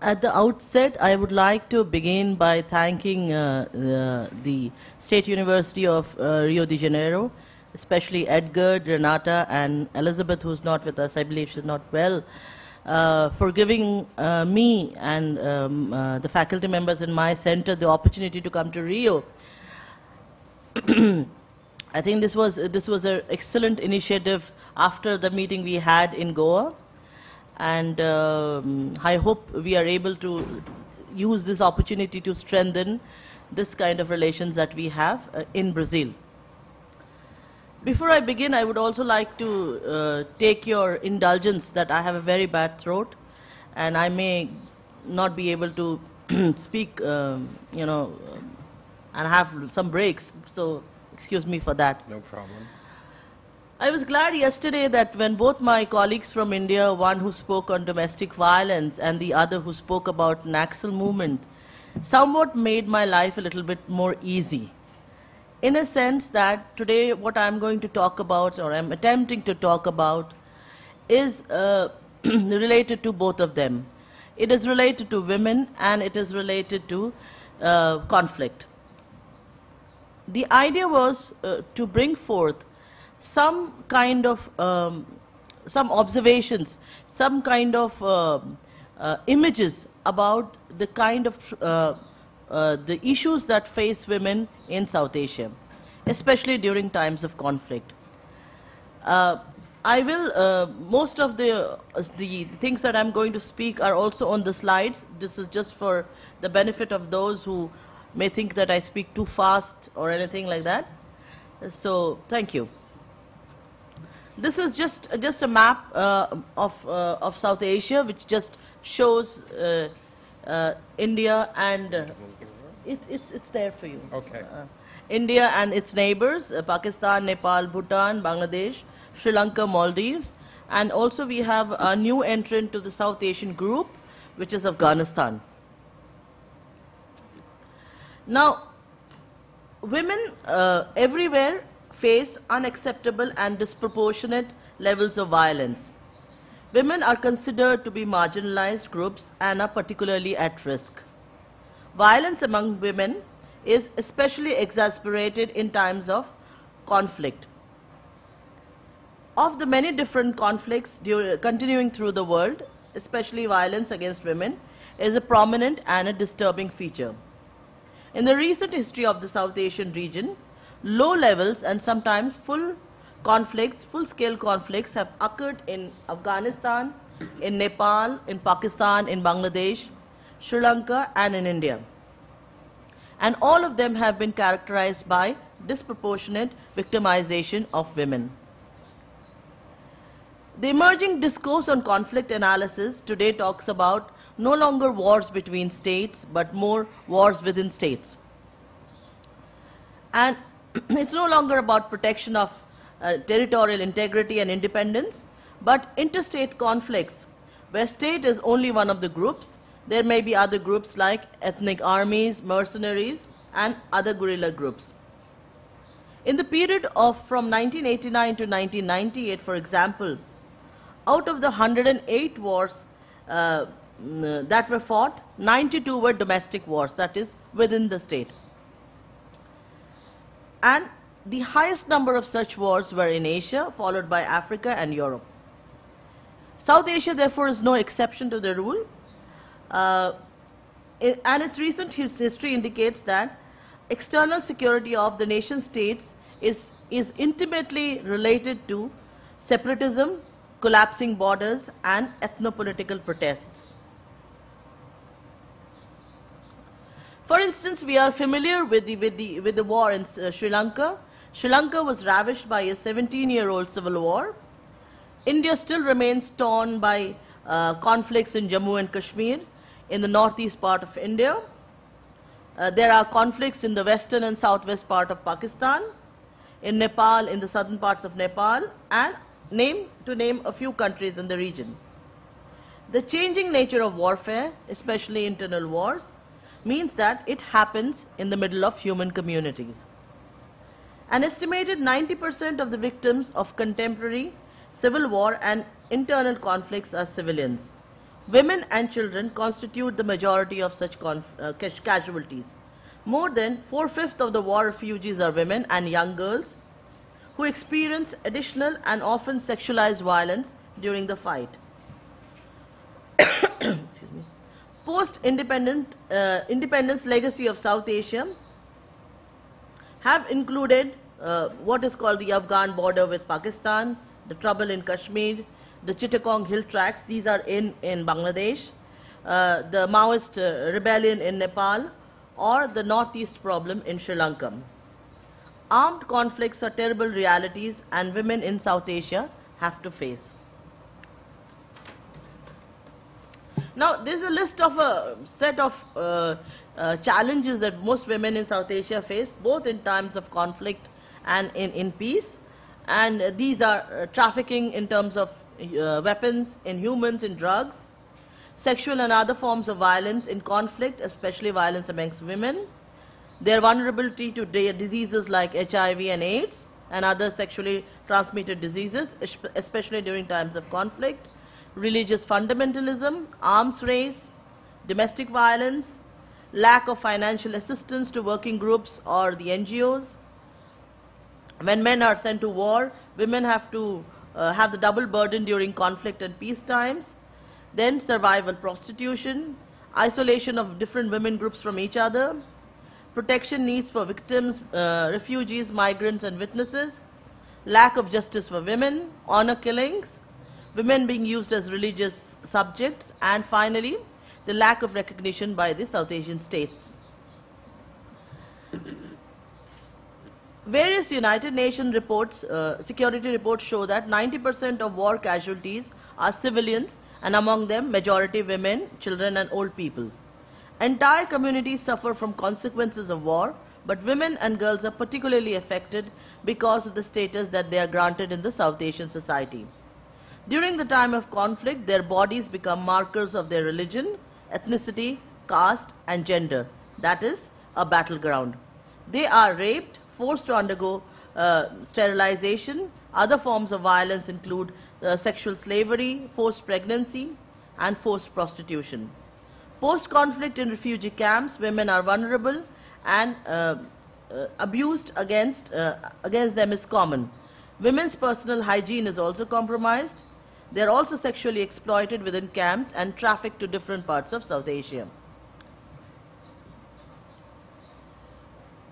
At the outset, I would like to begin by thanking the State University of Rio de Janeiro, especially Edgar, Renata, and Elizabeth, who's not with us. I believe she's not well, for giving me and the faculty members in my center the opportunity to come to Rio. I think this was an excellent initiative after the meeting we had in Goa. And I hope we are able to use this opportunity to strengthen this kind of relations that we have in Brazil. Before I begin, I would also like to take your indulgence that I have a very bad throat and I may not be able to speak, and have some breaks. So excuse me for that. No problem. I was glad yesterday that when both my colleagues from India, one who spoke on domestic violence and the other who spoke about Naxal movement, somewhat made my life a little bit more easy. In a sense that today what I'm going to talk about, or I'm attempting to talk about, is related to both of them. It is related to women and it is related to conflict. The idea was to bring forth some kind of, some observations, some kind of images about the kind of, the issues that face women in South Asia, especially during times of conflict. I will, most of the things that I'm going to speak are also on the slides. This is just for the benefit of those who may think that I speak too fast or anything like that. So, thank you. This is just a map of South Asia, which just shows India and it's there for you. Okay. India and its neighbors: Pakistan, Nepal, Bhutan, Bangladesh, Sri Lanka, Maldives, and also we have a new entrant to the South Asian group, which is Afghanistan. Now, women everywhere face unacceptable and disproportionate levels of violence. Women are considered to be marginalized groups and are particularly at risk. Violence among women is especially exasperated in times of conflict. Of the many different conflicts continuing through the world, especially violence against women is a prominent and a disturbing feature. In the recent history of the South Asian region, low levels and sometimes full-scale conflicts have occurred in Afghanistan, in Nepal, in Pakistan, in Bangladesh, Sri Lanka, and in India. And all of them have been characterized by disproportionate victimization of women. The emerging discourse on conflict analysis today talks about no longer wars between states, but more wars within states. And it's no longer about protection of territorial integrity and independence, but interstate conflicts, where state is only one of the groups. There may be other groups like ethnic armies, mercenaries, and other guerrilla groups. In the period of from 1989 to 1998, for example, out of the 108 wars that were fought, 92 were domestic wars, that is, within the state. And the highest number of such wars were in Asia, followed by Africa and Europe. South Asia, therefore, is no exception to the rule. And its recent history indicates that external security of the nation states is intimately related to separatism, collapsing borders, and ethnopolitical protests. For instance, we are familiar with the war in Sri Lanka. Sri Lanka was ravished by a 17-year-old civil war. India still remains torn by conflicts in Jammu and Kashmir, in the northeast part of India. There are conflicts in the western and southwest part of Pakistan, in Nepal, in the southern parts of Nepal, and to name a few countries in the region. The changing nature of warfare, especially internal wars, means that it happens in the middle of human communities. An estimated 90% of the victims of contemporary civil war and internal conflicts are civilians. Women and children constitute the majority of such casualties. More than 4/5 of the war refugees are women and young girls who experience additional and often sexualized violence during the fight. Post-independence legacy of South Asia have included what is called the Afghan border with Pakistan, the trouble in Kashmir, the Chittagong hill tracts, these are in Bangladesh, the Maoist rebellion in Nepal, or the northeast problem in Sri Lanka. Armed conflicts are terrible realities and women in South Asia have to face. Now, there is a list of a set of challenges that most women in South Asia face, both in times of conflict and in peace. And these are trafficking in terms of weapons, in humans, in drugs, sexual and other forms of violence in conflict, especially violence amongst women, their vulnerability to diseases like HIV and AIDS and other sexually transmitted diseases, especially during times of conflict, religious fundamentalism, arms race, domestic violence, lack of financial assistance to working groups or the NGOs. When men are sent to war, women have to have the double burden during conflict and peace times. Then survival prostitution, isolation of different women groups from each other, protection needs for victims, refugees, migrants and witnesses, lack of justice for women, honor killings, women being used as religious subjects, and finally, the lack of recognition by the South Asian states. Various United Nations reports, security reports show that 90% of war casualties are civilians, and among them majority women, children and old people. Entire communities suffer from consequences of war, but women and girls are particularly affected because of the status that they are granted in the South Asian society. During the time of conflict, their bodies become markers of their religion, ethnicity, caste and gender. That is a battleground. They are raped, forced to undergo sterilization. Other forms of violence include sexual slavery, forced pregnancy and forced prostitution. Post-conflict in refugee camps, women are vulnerable and abused against them is common. Women's personal hygiene is also compromised. They are also sexually exploited within camps and trafficked to different parts of South Asia.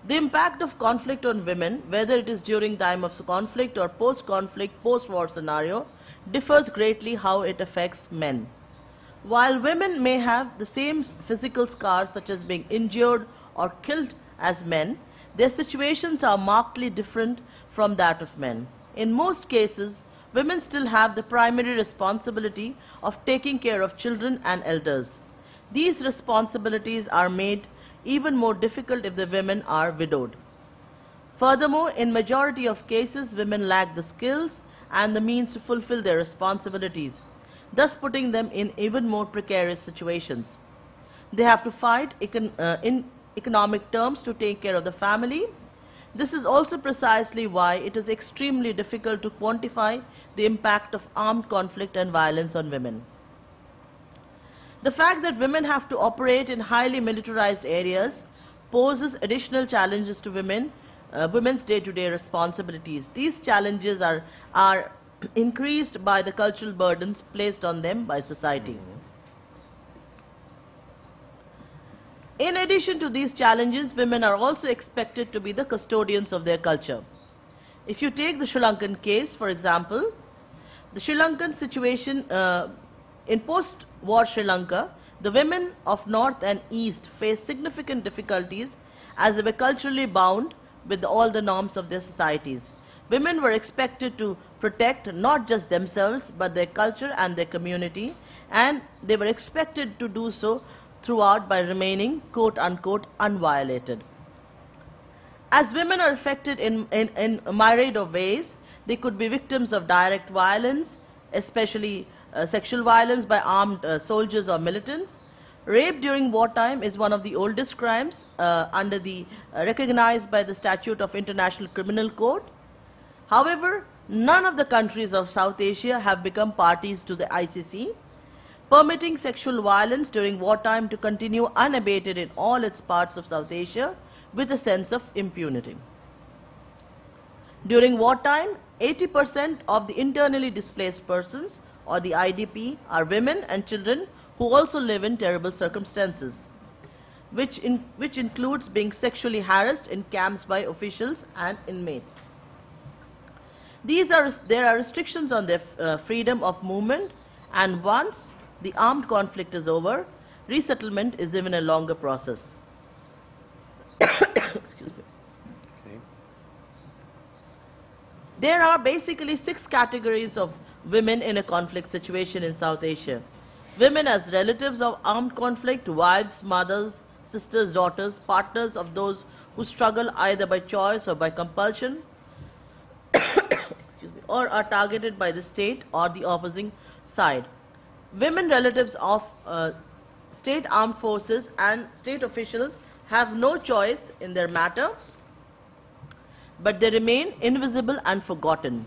The impact of conflict on women, whether it is during time of conflict or post-conflict, post-war scenario, differs greatly how it affects men. While women may have the same physical scars such as being injured or killed as men, their situations are markedly different from that of men. In most cases, women still have the primary responsibility of taking care of children and elders. These responsibilities are made even more difficult if the women are widowed. Furthermore, in majority of cases, women lack the skills and the means to fulfill their responsibilities, thus putting them in even more precarious situations. They have to fight in economic terms to take care of the family. This is also precisely why it is extremely difficult to quantify the impact of armed conflict and violence on women. The fact that women have to operate in highly militarized areas poses additional challenges to women's day-to-day responsibilities. These challenges are increased by the cultural burdens placed on them by society. In addition to these challenges, women are also expected to be the custodians of their culture. If you take the Sri Lankan case, for example, the Sri Lankan situation in post-war Sri Lanka, the women of North and East faced significant difficulties as they were culturally bound with all the norms of their societies. Women were expected to protect not just themselves but their culture and their community, and they were expected to do so throughout by remaining quote-unquote unviolated. As women are affected in a myriad of ways, they could be victims of direct violence, especially sexual violence by armed soldiers or militants. Rape during wartime is one of the oldest crimes recognized by the Statute of International Criminal Court. However, none of the countries of South Asia have become parties to the ICC. permitting sexual violence during wartime to continue unabated in all its parts of South Asia with a sense of impunity. During wartime, 80% of the internally displaced persons, or the IDP, are women and children who also live in terrible circumstances, which includes being sexually harassed in camps by officials and inmates. There are restrictions on their freedom of movement, and once the armed conflict is over, resettlement is even a longer process. Excuse me. Okay. There are basically 6 categories of women in a conflict situation in South Asia. Women as relatives of armed conflict, wives, mothers, sisters, daughters, partners of those who struggle either by choice or by compulsion, or are targeted by the state or the opposing side. Women relatives of state armed forces and state officials have no choice in their matter, but they remain invisible and forgotten.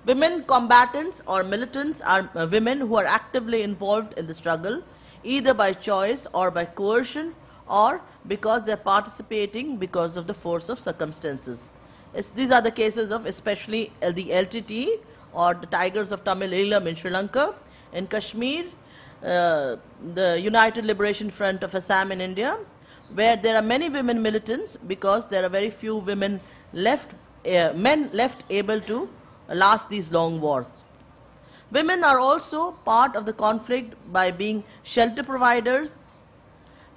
Women combatants or militants are women who are actively involved in the struggle, either by choice or by coercion, or because they are participating because of the force of circumstances. These are the cases of especially the LTT, or the Tigers of Tamil Eelam in Sri Lanka, in Kashmir, the United Liberation Front of Assam in India, where there are many women militants because there are very few women left, men left able to last these long wars. Women are also part of the conflict by being shelter providers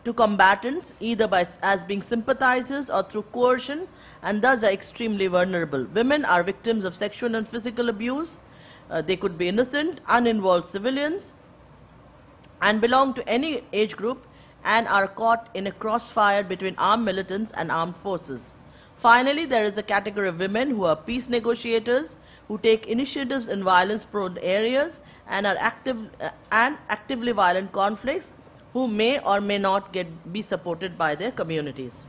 to combatants, either as being sympathizers or through coercion, and thus are extremely vulnerable. Women are victims of sexual and physical abuse. They could be innocent, uninvolved civilians, and belong to any age group, and are caught in a crossfire between armed militants and armed forces. Finally, there is a category of women who are peace negotiators, who take initiatives in violence-prone areas and are actively violent conflicts, who may or may not be supported by their communities.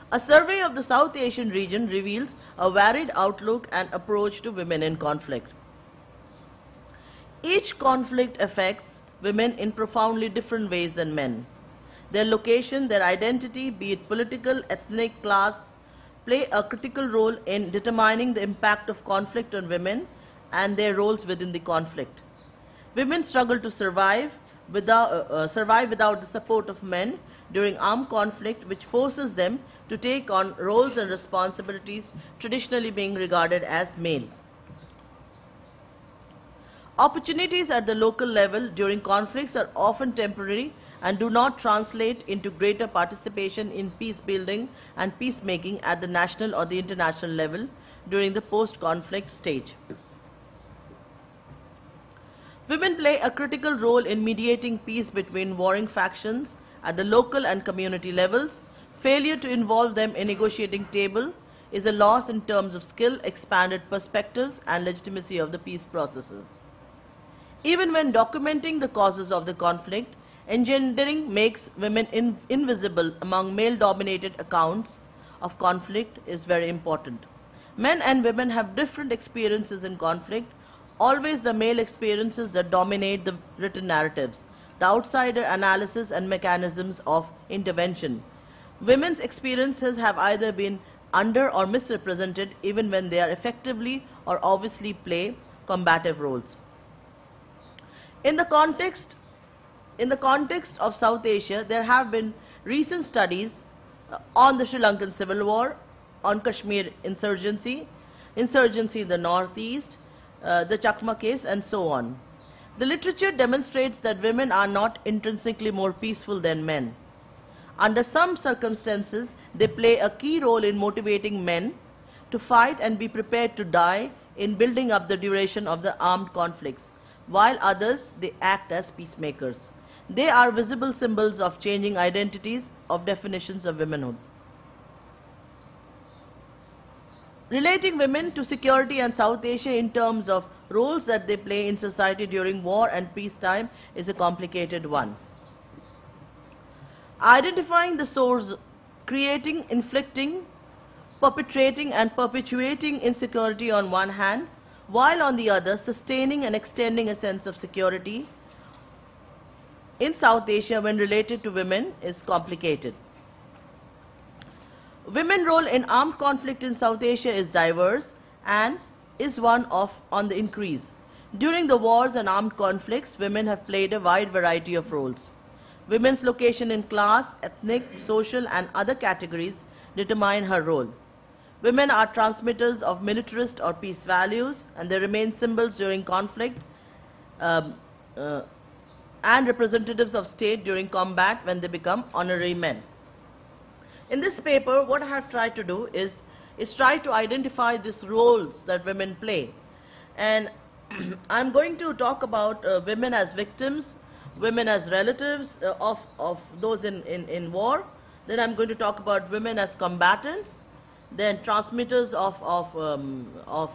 A survey of the South Asian region reveals a varied outlook and approach to women in conflict. Each conflict affects women in profoundly different ways than men. Their location, their identity, be it political, ethnic, class, play a critical role in determining the impact of conflict on women and their roles within the conflict. Women struggle to survive without the support of men during armed conflict, which forces them to take on roles and responsibilities traditionally being regarded as male. Opportunities at the local level during conflicts are often temporary and do not translate into greater participation in peace building and peacemaking at the national or the international level during the post-conflict stage. Women play a critical role in mediating peace between warring factions at the local and community levels. Failure to involve them in negotiating table is a loss in terms of skill, expanded perspectives, and legitimacy of the peace processes. Even when documenting the causes of the conflict, engendering makes women invisible among male-dominated accounts of conflict is very important. Men and women have different experiences in conflict. Always the male experiences that dominate the written narratives, the outsider analysis and mechanisms of intervention. Women's experiences have either been under or misrepresented even when they are effectively or obviously play combative roles. In the context of South Asia, there have been recent studies on the Sri Lankan Civil War, on Kashmir insurgency in the northeast, the Chakma case, and so on. The literature demonstrates that women are not intrinsically more peaceful than men. Under some circumstances, they play a key role in motivating men to fight and be prepared to die in building up the duration of the armed conflicts, while others, they act as peacemakers. They are visible symbols of changing identities, of definitions of womanhood. Relating women to security and South Asia in terms of roles that they play in society during war and peacetime is a complicated one. identifying the source, creating, inflicting, perpetrating and perpetuating insecurity on one hand, while on the other sustaining and extending a sense of security in South Asia when related to women is complicated. Women's role in armed conflict in South Asia is diverse and is one on the increase. During the wars and armed conflicts, women have played a wide variety of roles. Women's location in class, ethnic, social and other categories determine her role. Women are transmitters of militarist or peace values, and they remain symbols during conflict and representatives of state during combat when they become honorary men. In this paper, what I have tried to do is try to identify these roles that women play. And I'm going to talk about women as victims, women as relatives of those in war. Then I'm going to talk about women as combatants, then transmitters of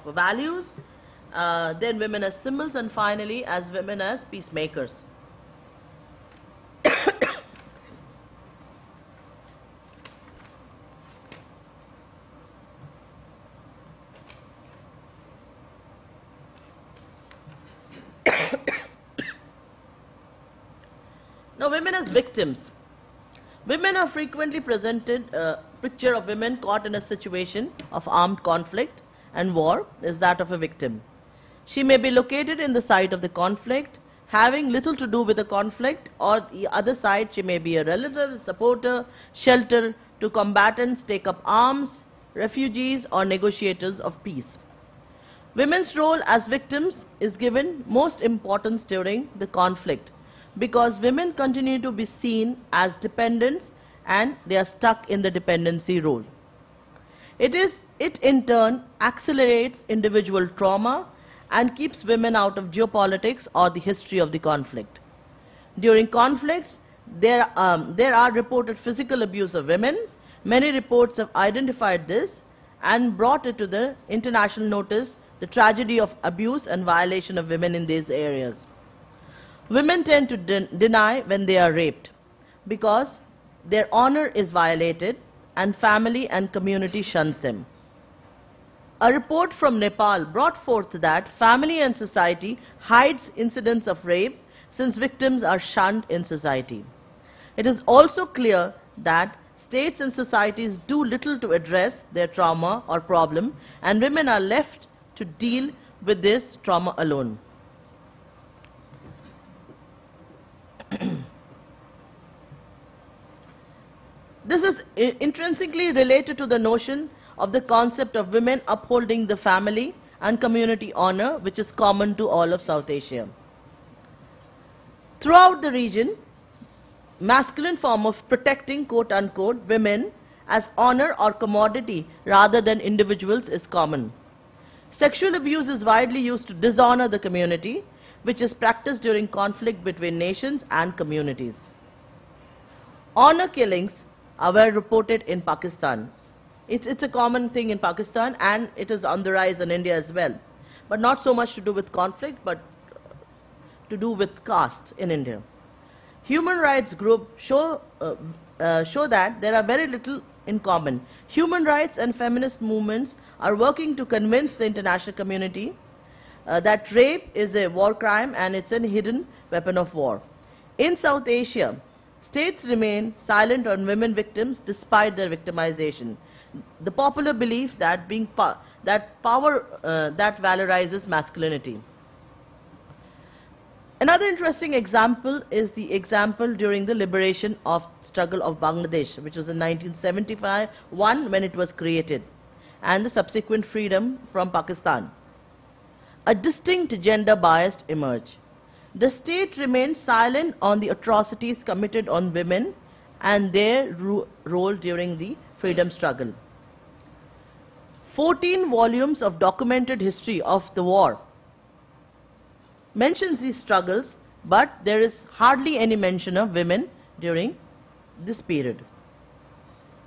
values, then women as symbols, and finally as women as peacemakers. Now, women as victims. Women are frequently presented, picture of women caught in a situation of armed conflict and war is that of a victim. She may be located in the site of the conflict, having little to do with the conflict, or the other side she may be a relative, supporter, shelter to combatants, take up arms, refugees or negotiators of peace. Women's role as victims is given most importance during the conflict, because women continue to be seen as dependents and they are stuck in the dependency role. It in turn accelerates individual trauma and keeps women out of geopolitics or the history of the conflict. During conflicts, there are reported physical abuse of women. Many reports have identified this and brought it to the international notice, the tragedy of abuse and violation of women in these areas. Women tend to deny when they are raped because their honor is violated and family and community shuns them. A report from Nepal brought forth that family and society hides incidents of rape since victims are shunned in society. It is also clear that states and societies do little to address their trauma or problem, and women are left to deal with this trauma alone. This is intrinsically related to the notion of the concept of women upholding the family and community honor, which is common to all of South Asia. Throughout the region, masculine form of protecting, quote unquote, women as honor or commodity rather than individuals is common. Sexual abuse is widely used to dishonor the community, which is practiced during conflict between nations and communities. Honor killings are well reported in Pakistan. It's a common thing in Pakistan, and it is on the rise in India as well. But not so much to do with conflict, but to do with caste in India. Human rights groups show that there are very little in common. Human rights and feminist movements are working to convince the international community that rape is a war crime and it's a hidden weapon of war. In South Asia, states remain silent on women victims despite their victimization. The popular belief that power that valorizes masculinity. Another interesting example is the example during the liberation of struggle of Bangladesh, which was in 1971 when it was created, and the subsequent freedom from Pakistan. A distinct gender bias emerged. The state remained silent on the atrocities committed on women and their role during the freedom struggle. 14 volumes of documented history of the war mentions these struggles, but there is hardly any mention of women during this period.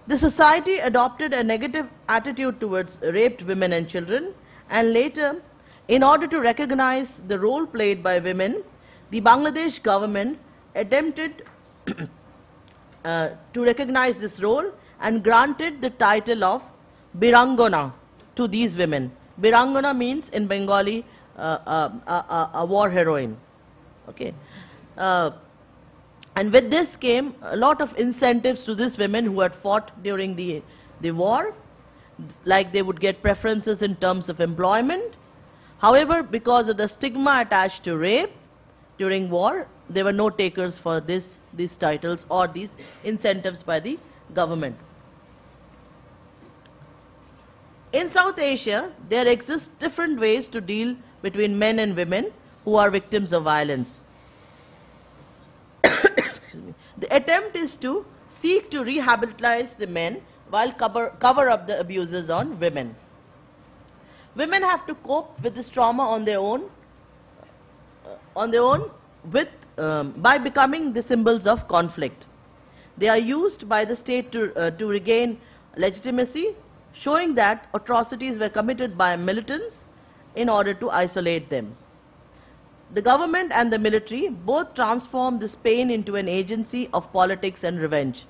The society adopted a negative attitude towards raped women and children, and later, in order to recognize the role played by women, the Bangladesh government attempted to recognize this role and granted the title of Birangona to these women. Birangona means in Bengali a war heroine. Okay. And with this came a lot of incentives to these women who had fought during the war, like they would get preferences in terms of employment. However, because of the stigma attached to rape during war, there were no takers for these titles or these incentives by the government. In South Asia, there exist different ways to deal between men and women who are victims of violence. The attempt is to seek to rehabilitate the men while cover up the abuses on women. Women have to cope with this trauma on their own by becoming the symbols of conflict. They are used by the state to regain legitimacy, showing that atrocities were committed by militants in order to isolate them. The government and the military both transform this pain into an agency of politics and revenge.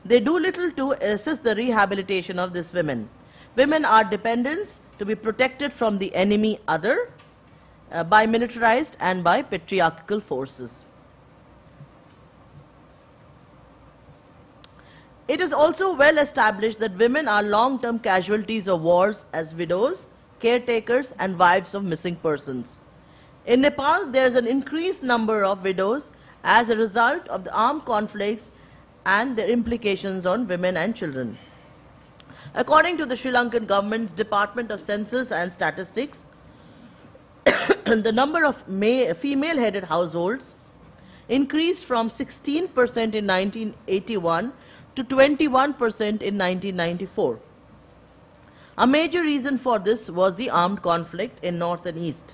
They do little to assist the rehabilitation of these women. Women are dependents to be protected from the enemy other by militarized and by patriarchal forces. It is also well established that women are long-term casualties of wars as widows, caretakers, and wives of missing persons. In Nepal, there is an increased number of widows as a result of the armed conflicts and their implications on women and children. According to the Sri Lankan government's Department of Census and Statistics, the number of female-headed households increased from 16% in 1981 to 21% in 1994. A major reason for this was the armed conflict in north and east.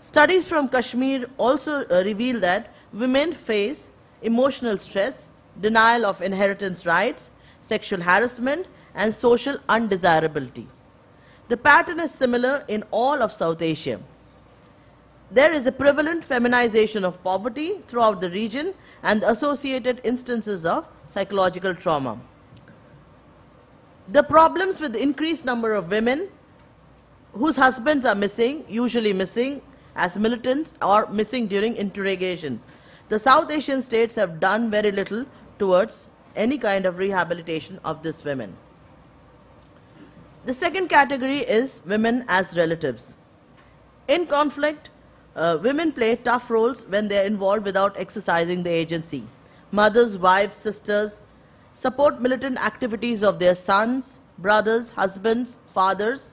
Studies from Kashmir also reveal that women face emotional stress, denial of inheritance rights, sexual harassment, and social undesirability. The pattern is similar in all of South Asia. There is a prevalent feminization of poverty throughout the region and the associated instances of psychological trauma. The problems with the increased number of women whose husbands are missing, usually missing as militants or missing during interrogation. The South Asian states have done very little towards any kind of rehabilitation of these women. The second category is women as relatives. In conflict, women play tough roles when they are involved without exercising the agency. Mothers, wives, sisters support militant activities of their sons, brothers, husbands, fathers.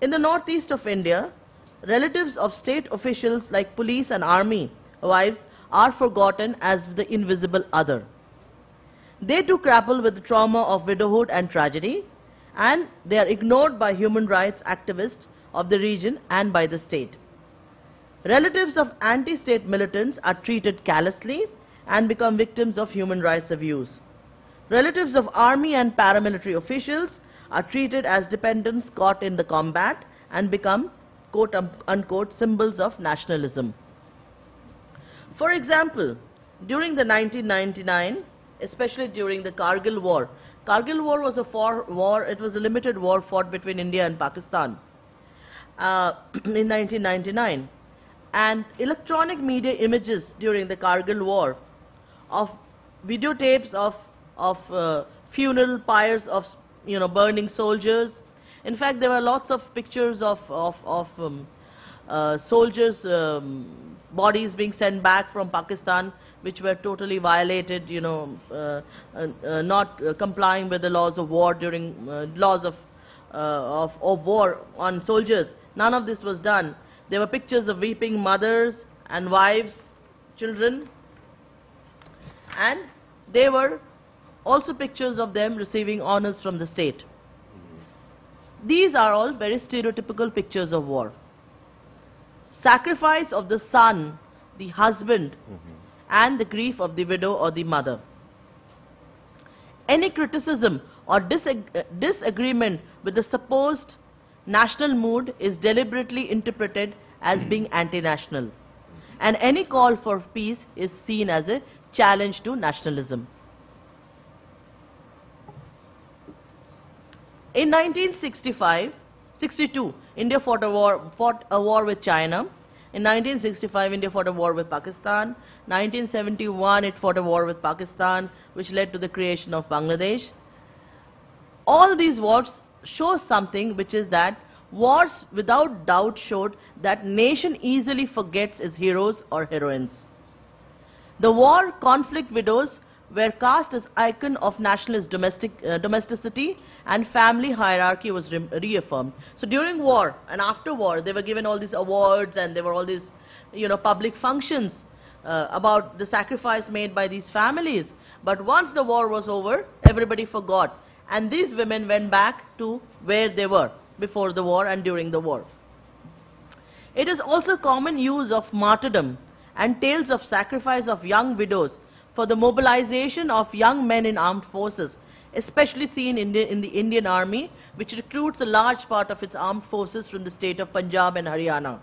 In the northeast of India, relatives of state officials like police and army wives are forgotten as the invisible other. They too grapple with the trauma of widowhood and tragedy, and they are ignored by human rights activists of the region and by the state. Relatives of anti-state militants are treated callously and become victims of human rights abuse. Relatives of army and paramilitary officials are treated as dependents caught in the combat and become quote-unquote symbols of nationalism. For example, during the 1999, especially during the Kargil War, Kargil War was it was a limited war fought between India and Pakistan in 1999. And electronic media images during the Kargil War of videotapes of funeral pyres of burning soldiers. In fact, there were lots of pictures of soldiers' bodies being sent back from Pakistan, which were totally violated, not complying with the laws of war during laws of war on soldiers. None of this was done. There were pictures of weeping mothers and wives, children, and there were also pictures of them receiving honors from the state. These are all very stereotypical pictures of war. Sacrifice of the son, the husband, and the grief of the widow or the mother. Any criticism or disagreement with the supposed national mood is deliberately interpreted as being anti-national. And any call for peace is seen as a challenge to nationalism. In 1962, India fought a war with China. In 1965, India fought a war with Pakistan. 1971, it fought a war with Pakistan, which led to the creation of Bangladesh. All these wars show something, which is that wars without doubt showed that nation easily forgets its heroes or heroines. The war conflict widows were cast as icon of nationalist domesticity, and family hierarchy was reaffirmed. So during war and after war, they were given all these awards, and there were all these, public functions about the sacrifice made by these families. But once the war was over, everybody forgot, and these women went back to where they were before the war and during the war. It is also common use of martyrdom and tales of sacrifice of young widows for the mobilization of young men in armed forces, especially seen in the Indian Army, which recruits a large part of its armed forces from the state of Punjab and Haryana.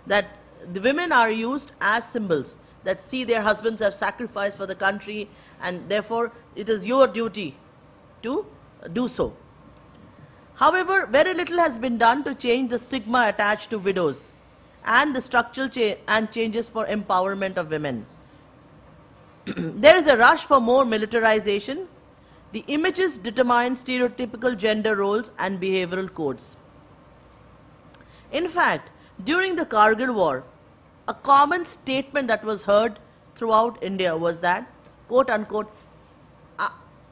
That the women are used as symbols, that see their husbands have sacrificed for the country, and therefore it is your duty to do so. However, very little has been done to change the stigma attached to widows and the structural changes for empowerment of women. There is a rush for more militarization. The images determine stereotypical gender roles and behavioral codes. In fact, during the Kargil war, a common statement that was heard throughout India was that, quote unquote,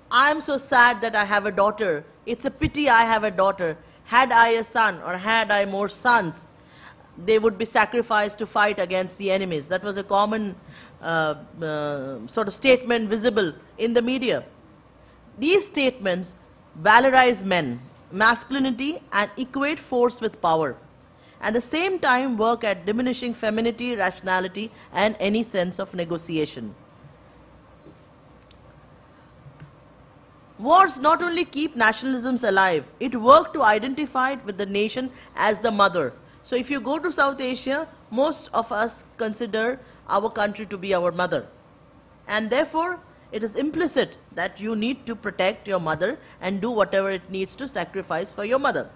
I am so sad that I have a daughter. It's a pity I have a daughter. Had I a son, or had I more sons, they would be sacrificed to fight against the enemies. That was a common sort of statement visible in the media. These statements valorize men, masculinity, and equate force with power, and at the same time work at diminishing femininity, rationality, and any sense of negotiation. Wars not only keep nationalisms alive, it works to identify it with the nation as the mother. So if you go to South Asia, most of us consider our country to be our mother. And therefore, it is implicit that you need to protect your mother and do whatever it needs to sacrifice for your mother.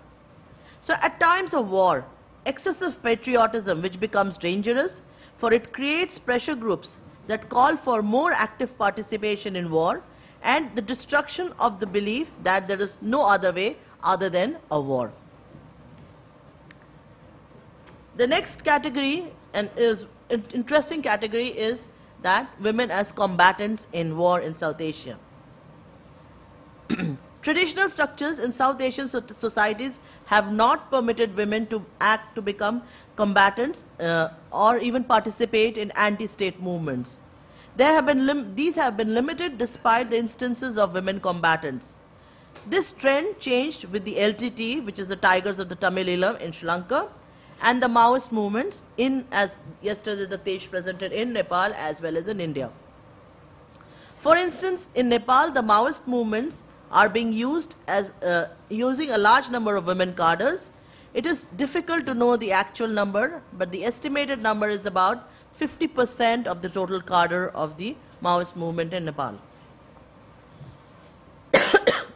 So at times of war, excessive patriotism, which becomes dangerous, for it creates pressure groups that call for more active participation in war and the destruction of the belief that there is no other way other than a war. The next category, and is an interesting category, is that women as combatants in war in South Asia. Traditional structures in South Asian societies have not permitted women to act to become combatants or even participate in anti-state movements. These have been limited despite the instances of women combatants. This trend changed with the LTT, which is the Tigers of the Tamil Eelam in Sri Lanka, and the Maoist movements as yesterday the Tej presented, in Nepal as well as in India. For instance, in Nepal, the Maoist movements are being used as using a large number of women cadres. It is difficult to know the actual number, but the estimated number is about 50% of the total cadre of the Maoist movement in Nepal.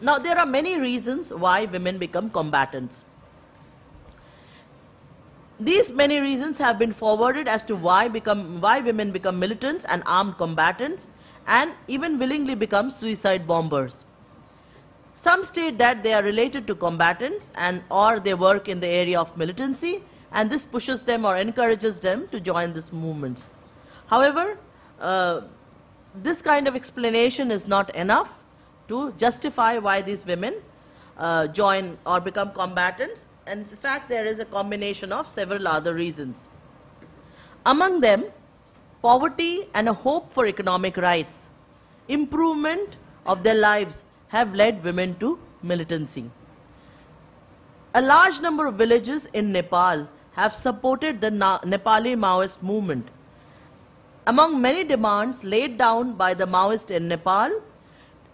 Now, there are many reasons why women become combatants. These many reasons have been forwarded as to why women become militants and armed combatants, and even willingly become suicide bombers. Some state that they are related to combatants or they work in the area of militancy, and this pushes them or encourages them to join these movements. However, this kind of explanation is not enough to justify why these women join or become combatants, and in fact there is a combination of several other reasons. Among them, poverty and a hope for economic rights, improvement of their lives have led women to militancy. A large number of villages in Nepal have supported the Nepali Maoist movement. Among many demands laid down by the Maoists in Nepal,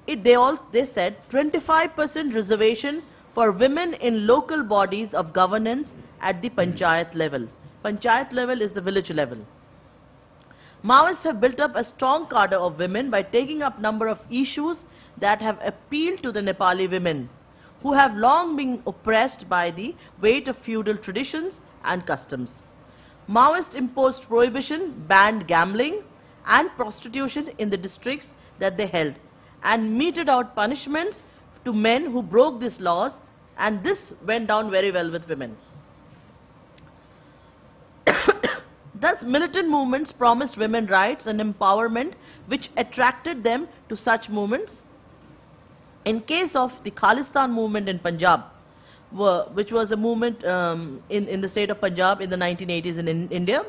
they said 25% reservation for women in local bodies of governance at the panchayat level. Panchayat level is the village level. Maoists have built up a strong cadre of women by taking up number of issues that have appealed to the Nepali women, who have long been oppressed by the weight of feudal traditions and customs. Maoists imposed prohibition, banned gambling and prostitution in the districts that they held, and meted out punishments to men who broke these laws, and this went down very well with women. Thus, militant movements promised women rights and empowerment, which attracted them to such movements. In case of the Khalistan movement in Punjab, which was a movement in the state of Punjab in the 1980s in India,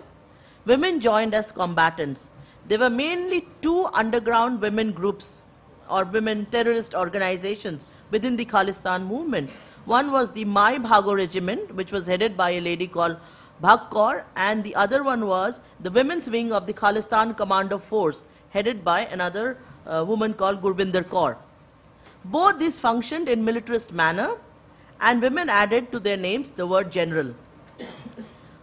women joined as combatants. There were mainly two underground women groups or women terrorist organizations within the Khalistan movement. One was the Mai Bhago regiment, which was headed by a lady called Bhag Kaur, and the other one was the women's wing of the Khalistan Commando Force, headed by another woman called Gurbinder Kaur. Both these functioned in militarist manner, and women added to their names the word general.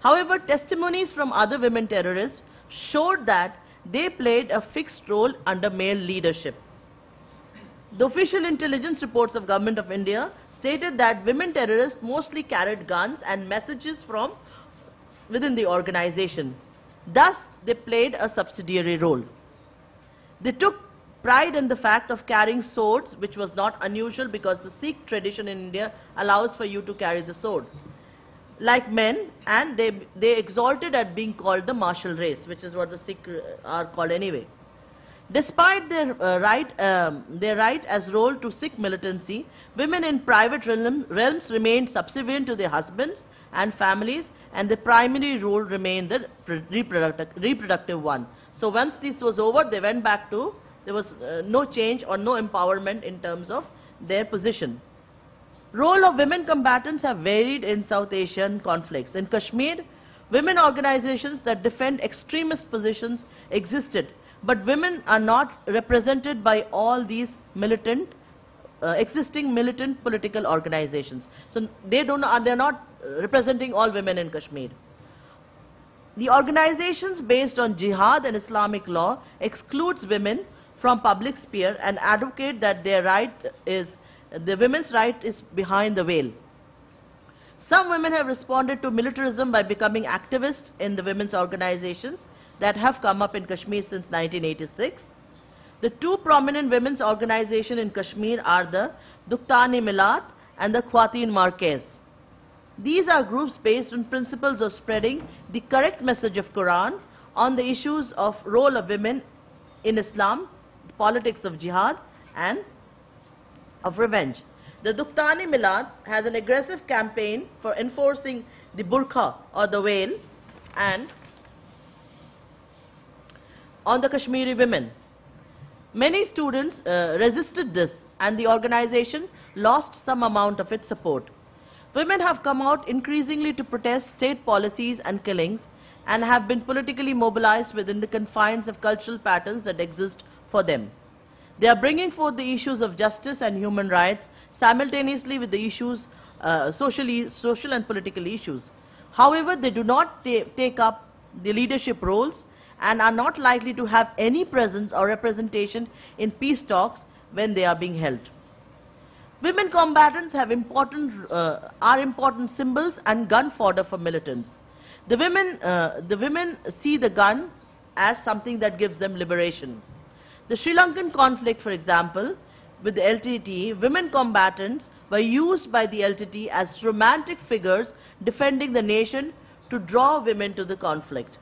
However, testimonies from other women terrorists showed that they played a fixed role under male leadership. The official intelligence reports of Government of India stated that women terrorists mostly carried guns and messages from within the organization. Thus, they played a subsidiary role. They took pride in the fact of carrying swords, which was not unusual because the Sikh tradition in India allows for you to carry the sword, like men, and they exalted at being called the martial race, which is what the Sikh are called anyway. Despite their right as role to Sikh militancy, women in private realms remained subservient to their husbands and families, and the primary role remained the reproductive one. So once this was over, they went back to, there was no change or no empowerment in terms of their position. Role of women combatants have varied in South Asian conflicts. In Kashmir, women organizations that defend extremist positions existed, but women are not represented by all these militant, existing militant political organizations. So they're not representing all women in Kashmir. The organizations based on jihad and Islamic law excludes women from public sphere and advocate that their right is, the women's right is behind the veil. Some women have responded to militarism by becoming activists in the women's organizations that have come up in Kashmir since 1986. The two prominent women's organizations in Kashmir are the Duktani Milat and the Khwateen Markez. These are groups based on principles of spreading the correct message of Quran on the issues of role of women in Islam, politics of jihad and of revenge. The Duktani Milat has an aggressive campaign for enforcing the burqa or the veil and on the Kashmiri women. Many students resisted this, and the organization lost some amount of its support. Women have come out increasingly to protest state policies and killings and have been politically mobilized within the confines of cultural patterns that exist for them. They are bringing forth the issues of justice and human rights simultaneously with the issues, social and political issues. However, they do not take up the leadership roles and are not likely to have any presence or representation in peace talks when they are being held. Women combatants have are important symbols and gun fodder for militants. The women see the gun as something that gives them liberation. The Sri Lankan conflict, for example, with the LTTE, women combatants were used by the LTTE as romantic figures defending the nation to draw women to the conflict.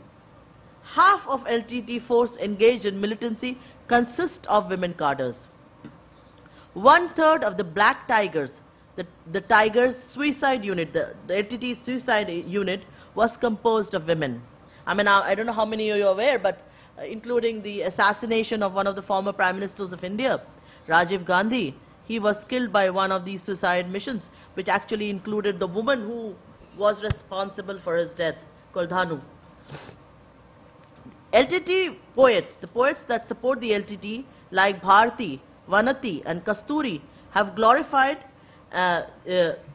Half of LTTE force engaged in militancy consists of women cadres. 1/3 of the Black Tigers, the Tigers suicide unit, the LTTE suicide unit was composed of women. I mean, I don't know how many of you are aware, but including the assassination of one of the former Prime Ministers of India, Rajiv Gandhi, he was killed by one of these suicide missions, which actually included the woman who was responsible for his death, called Dhanu. LTTE poets, the poets that support the LTTE, like Bharti, Vanati, and Kasturi, have glorified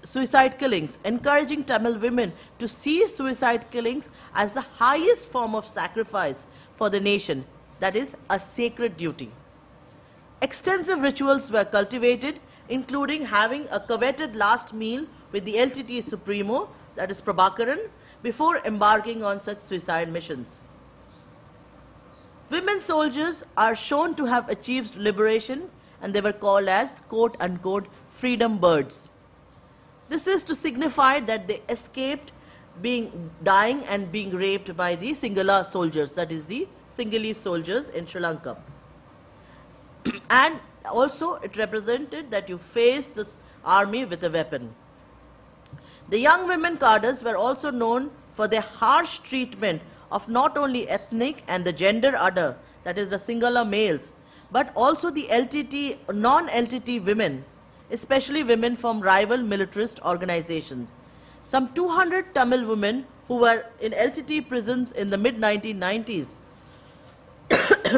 suicide killings, encouraging Tamil women to see suicide killings as the highest form of sacrifice for the nation, that is, a sacred duty. Extensive rituals were cultivated, including having a coveted last meal with the LTT Supremo, that is Prabhakaran, before embarking on such suicide missions. Women soldiers are shown to have achieved liberation, and they were called as quote-unquote freedom birds. This is to signify that they escaped dying and being raped by the Sinhala soldiers, that is the Sinhalese soldiers in Sri Lanka. And also it represented that you face this army with a weapon. The young women cadres were also known for their harsh treatment of not only ethnic and the gender other, that is the Sinhala males, but also the LTT, non-LTT women, especially women from rival militarist organizations. Some 200 Tamil women who were in LTT prisons in the mid-1990s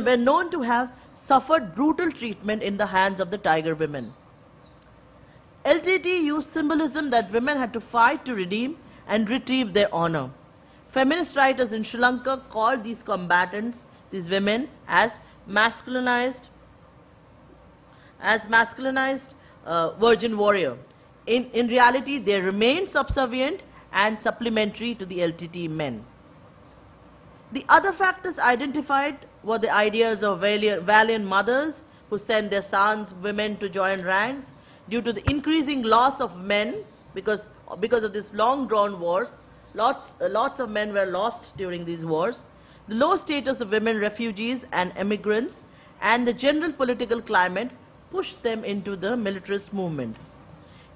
were known to have suffered brutal treatment in the hands of the Tiger women. LTT used symbolism that women had to fight to redeem and retrieve their honor. Feminist writers in Sri Lanka called these combatants, these women, as masculinized virgin warrior. In reality, they remained subservient and supplementary to the LTT men. The other factors identified were the ideas of valiant mothers who sent their sons, women to join ranks due to the increasing loss of men because of these long-drawn wars. Lots of men were lost during these wars. The low status of women refugees and immigrants and the general political climate pushed them into the militarist movement.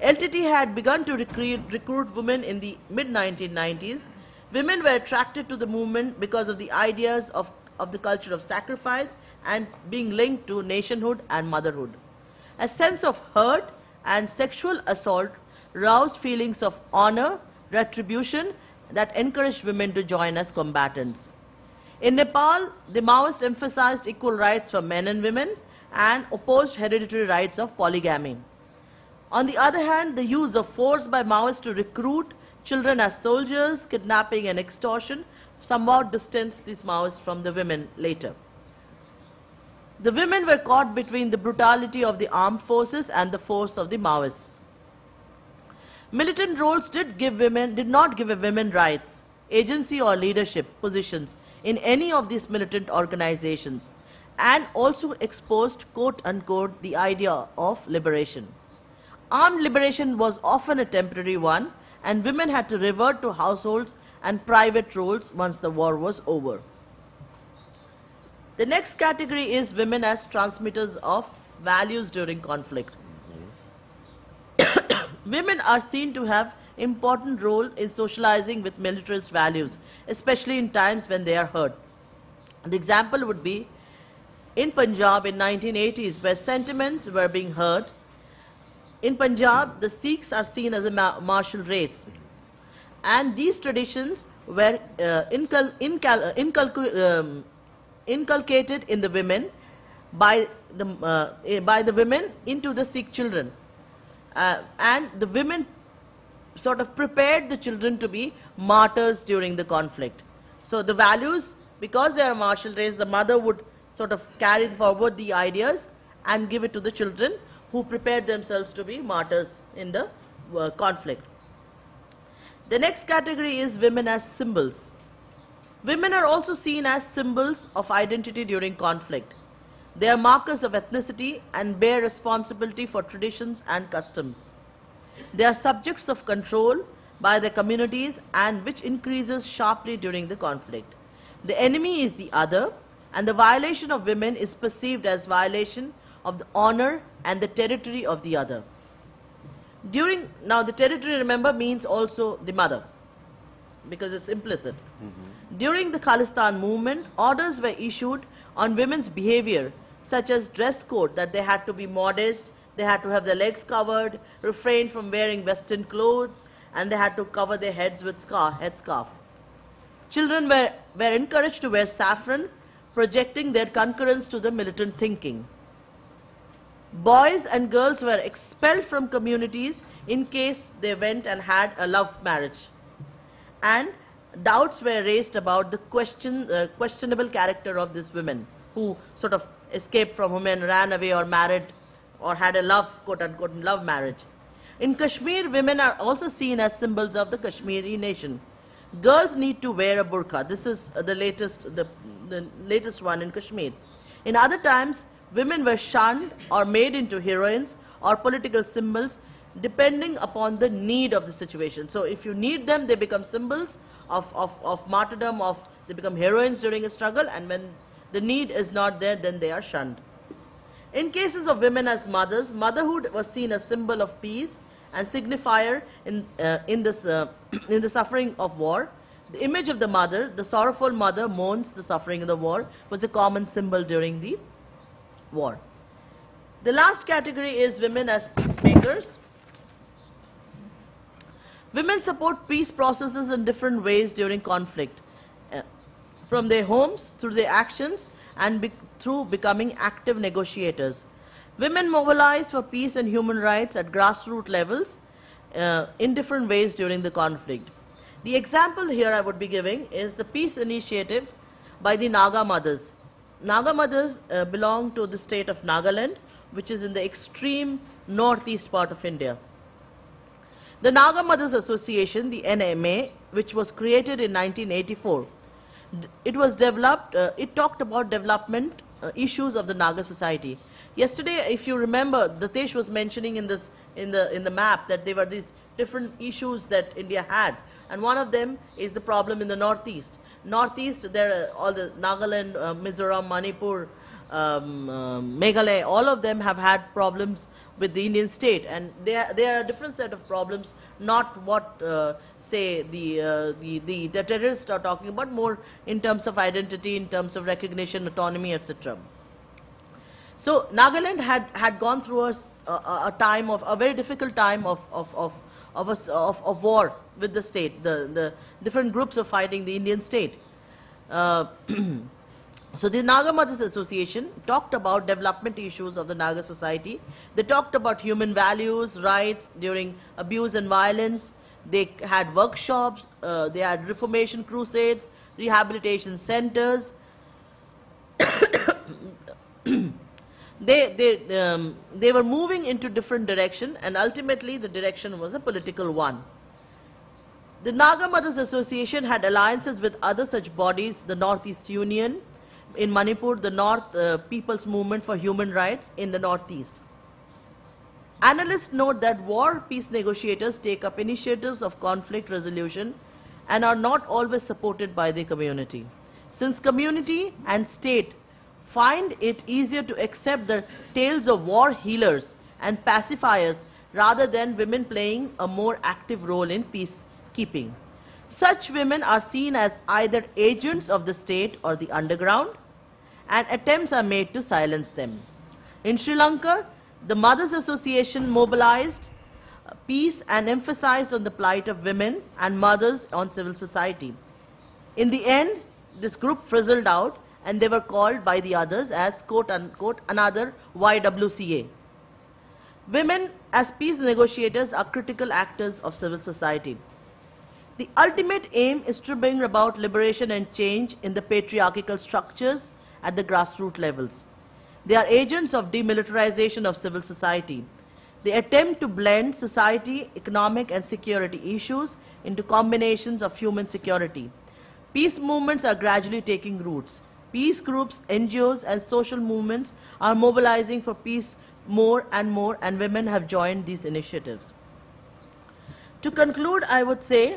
LTT had begun to recruit women in the mid-1990s. Women were attracted to the movement because of the ideas of the culture of sacrifice and being linked to nationhood and motherhood. A sense of hurt and sexual assault roused feelings of honor, retribution that encouraged women to join as combatants. In Nepal, the Maoists emphasized equal rights for men and women and opposed hereditary rights of polygamy. On the other hand, the use of force by Maoists to recruit children as soldiers, kidnapping and extortion somewhat distanced these Maoists from the women later. The women were caught between the brutality of the armed forces and the force of the Maoists. Militant roles did not give women rights, agency or leadership positions in any of these militant organizations, and also exposed quote-unquote the idea of liberation. Armed liberation was often a temporary one, and women had to revert to households and private roles once the war was over. The next category is women as transmitters of values during conflict. Women are seen to have important role in socializing with militarist values, especially in times when they are hurt. The example would be in Punjab in 1980s, where sentiments were being heard. In Punjab, the Sikhs are seen as a martial race, and these traditions were inculcated in the women by the women into the Sikh children, and the women sort of prepared the children to be martyrs during the conflict. So the values, because they are martial race, the mother would sort of carry forward the ideas and give it to the children, who prepared themselves to be martyrs in the conflict. The next category is women as symbols. Women are also seen as symbols of identity during conflict. They are markers of ethnicity and bear responsibility for traditions and customs. They are subjects of control by their communities, and which increases sharply during the conflict. The enemy is the other, and the violation of women is perceived as violation of the honor and the territory of the other. Now the territory, remember, means also the mother, because it's implicit. During the Khalistan movement, orders were issued on women's behavior, such as dress code, that they had to be modest, they had to have their legs covered, refrain from wearing western clothes, and they had to cover their heads with headscarf. Children were encouraged to wear saffron, projecting their concurrence to the militant thinking. Boys and girls were expelled from communities in case they went and had a love marriage. And doubts were raised about the questionable character of these women who sort of escaped from home and ran away or married or had a love, quote-unquote, love marriage. In Kashmir, women are also seen as symbols of the Kashmiri nation. Girls need to wear a burqa. This is the latest one in Kashmir. In other times, women were shunned or made into heroines or political symbols depending upon the need of the situation. So if you need them, they become symbols of martyrdom, they become heroines during a struggle, and when the need is not there, then they are shunned. In cases of women as mothers, motherhood was seen as symbol of peace and signifier in the suffering of war. The image of the mother, the sorrowful mother mourns the suffering of the war, was a common symbol during the war. The last category is women as peacemakers. Women support peace processes in different ways during conflict, from their homes, through their actions, and through becoming active negotiators. Women mobilize for peace and human rights at grassroots levels in different ways during the conflict. The example here I would be giving is the peace initiative by the Naga mothers. Naga mothers belong to the state of Nagaland, which is in the extreme northeast part of India. The Naga Mothers Association, the NMA, which was created in 1984, it was developed, it talked about development issues of the Naga society. Yesterday, if you remember, Datesh was mentioning in the map that there were these different issues that India had, and one of them is the problem in the northeast. Northeast, there are all the Nagaland, Mizoram, Manipur, Meghalaya, all of them have had problems with the Indian state, and there are a different set of problems, not what say the terrorists are talking about, more in terms of identity, in terms of recognition, autonomy, etc. So Nagaland had gone through a time of a very difficult time of war with the state. The different groups are fighting the Indian state. So the Naga Mothers Association talked about development issues of the Naga society. They talked about human values, rights during abuse and violence. They had workshops, they had reformation crusades, rehabilitation centers. They were moving into different direction, and ultimately the direction was a political one. The Naga Mothers Association had alliances with other such bodies, the Northeast Union, in Manipur, the North People's Movement for Human Rights in the Northeast. Analysts note that war peace negotiators take up initiatives of conflict resolution and are not always supported by the community. Since community and state find it easier to accept the tales of war healers and pacifiers rather than women playing a more active role in peacekeeping. Such women are seen as either agents of the state or the underground, and attempts are made to silence them. In Sri Lanka, the Mothers Association mobilized peace and emphasized on the plight of women and mothers on civil society. In the end, this group frizzled out, and they were called by the others as, quote unquote, another YWCA. Women as peace negotiators are critical actors of civil society. The ultimate aim is to bring about liberation and change in the patriarchal structures at the grassroots levels. They are agents of demilitarization of civil society. They attempt to blend society, economic and security issues into combinations of human security. Peace movements are gradually taking roots. Peace groups, NGOs and social movements are mobilizing for peace more, and women have joined these initiatives. To conclude, I would say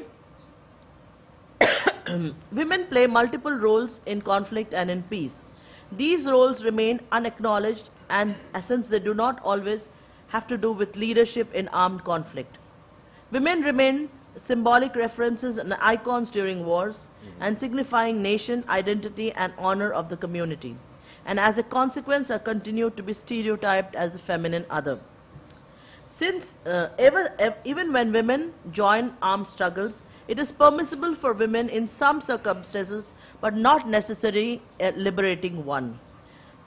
women play multiple roles in conflict and in peace. These roles remain unacknowledged, and since they do not always have to do with leadership in armed conflict. Women remain symbolic references and icons during wars, and signifying nation, identity and honor of the community, and as a consequence are continued to be stereotyped as the feminine other. Since even when women join armed struggles, it is permissible for women in some circumstances, but not necessarily a liberating one.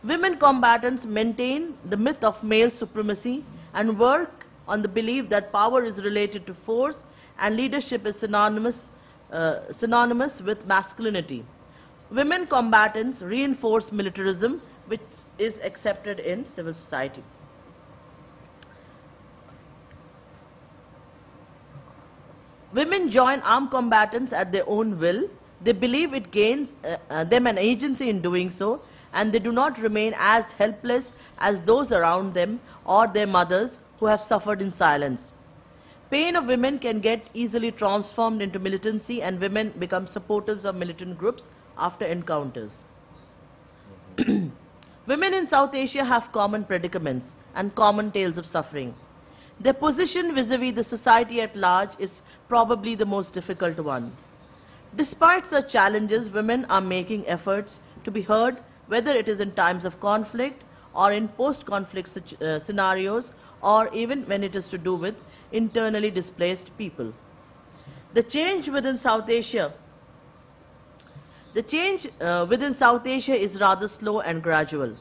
Women combatants maintain the myth of male supremacy and work on the belief that power is related to force and leadership is synonymous synonymous with masculinity. Women combatants reinforce militarism, which is accepted in civil society. Women join armed combatants at their own will. They believe it gains them an agency in doing so, and they do not remain as helpless as those around them or their mothers who have suffered in silence. Pain of women can get easily transformed into militancy, and women become supporters of militant groups after encounters. Women in South Asia have common predicaments and common tales of suffering. Their position vis-à-vis the society at large is probably the most difficult one. Despite such challenges, women are making efforts to be heard, whether it is in times of conflict or in post-conflict scenarios, or even when it is to do with internally displaced people. The change within South Asia is rather slow and gradual.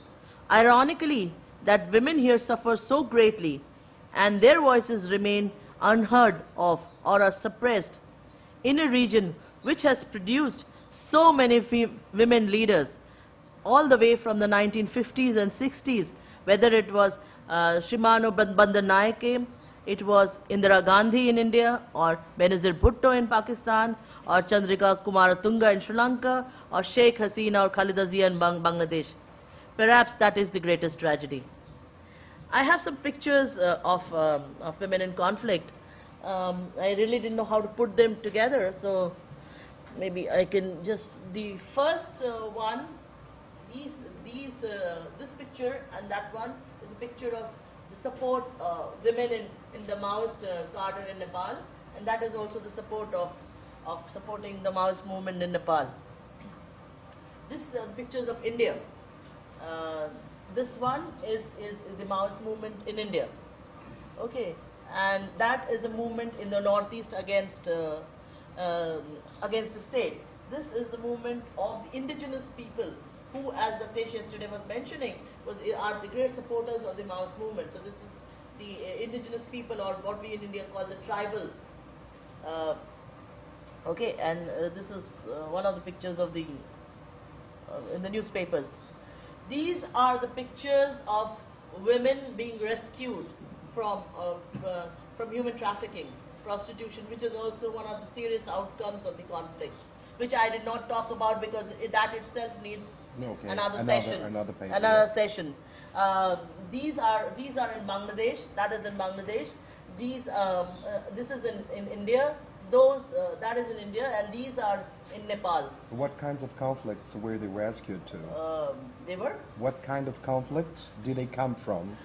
Ironically, that women here suffer so greatly and their voices remain unheard of or are suppressed in a region which has produced so many women leaders all the way from the 1950s and 60s, whether it was Shrimano Bandaranaike, it was Indira Gandhi in India, or Benazir Bhutto in Pakistan, or Chandrika Kumaratunga in Sri Lanka, or Sheikh Hasina or Khalida Zia in Bangladesh. Perhaps that is the greatest tragedy. I have some pictures of women in conflict. I really didn't know how to put them together, so maybe I can just, the first one, this picture and that one is a picture of the support women in the Maoist cadre in Nepal, and that is also the support of supporting the Maoist movement in Nepal. This pictures of India. This one is the Maoist movement in India. Okay, and that is a movement in the northeast against the state. This is the movement of indigenous people who, as Daptesh yesterday was mentioning, are the great supporters of the Maoist movement. So this is the indigenous people, or what we in India call the tribals. Okay, and this is one of the pictures of the in the newspapers. These are the pictures of women being rescued from human trafficking, prostitution, which is also one of the serious outcomes of the conflict, which I did not talk about because that itself needs another session. These are in Bangladesh. That is in Bangladesh. This is in India. That is in India, and these are in Nepal. What kinds of conflicts were they rescued to? They were? What kind of conflicts did they come from?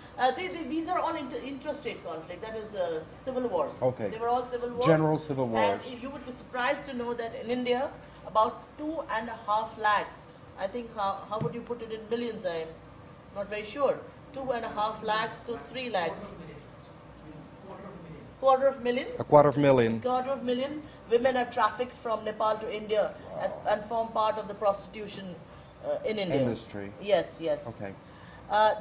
These are all intrastate conflict, that is civil wars. Okay. They were all civil wars. General civil wars. And you would be surprised to know that in India, about 2.5 lakhs, I think, how would you put it in millions? I'm not very sure. 2.5 lakhs to 3 lakhs. Quarter of million? A quarter of million. Quarter of million women are trafficked from Nepal to India and form part of the prostitution in India. Industry. Yes, yes. Okay.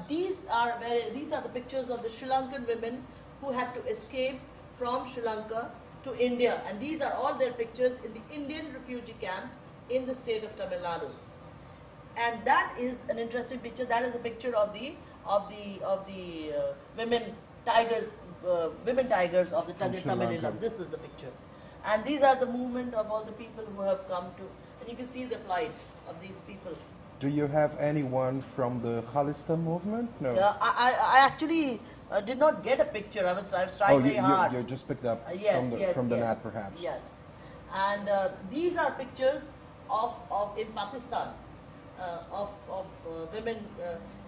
These are the pictures of the Sri Lankan women who had to escape from Sri Lanka to India, and these are all their pictures in the Indian refugee camps in the state of Tamil Nadu. And that is an interesting picture. That is a picture of the women tigers of the Tamil Nadu. This is the picture, and these are the movement of all the people who have come to, and you can see the plight of these people. Do you have anyone from the Khalista movement? No. I actually did not get a picture. I was trying very hard. You just picked up Yes, from the net, perhaps. Yes, and these are pictures of in Pakistan of women,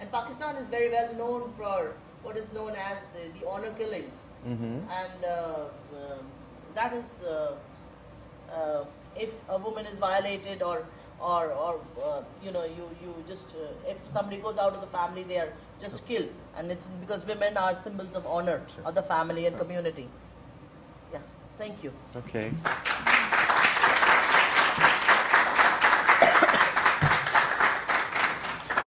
and Pakistan is very well known for what is known as the honor killings, and that is if a woman is violated or you know, you just if somebody goes out of the family, they are just killed, and it's because women are symbols of honor of the family and community. Yeah, thank you. Okay.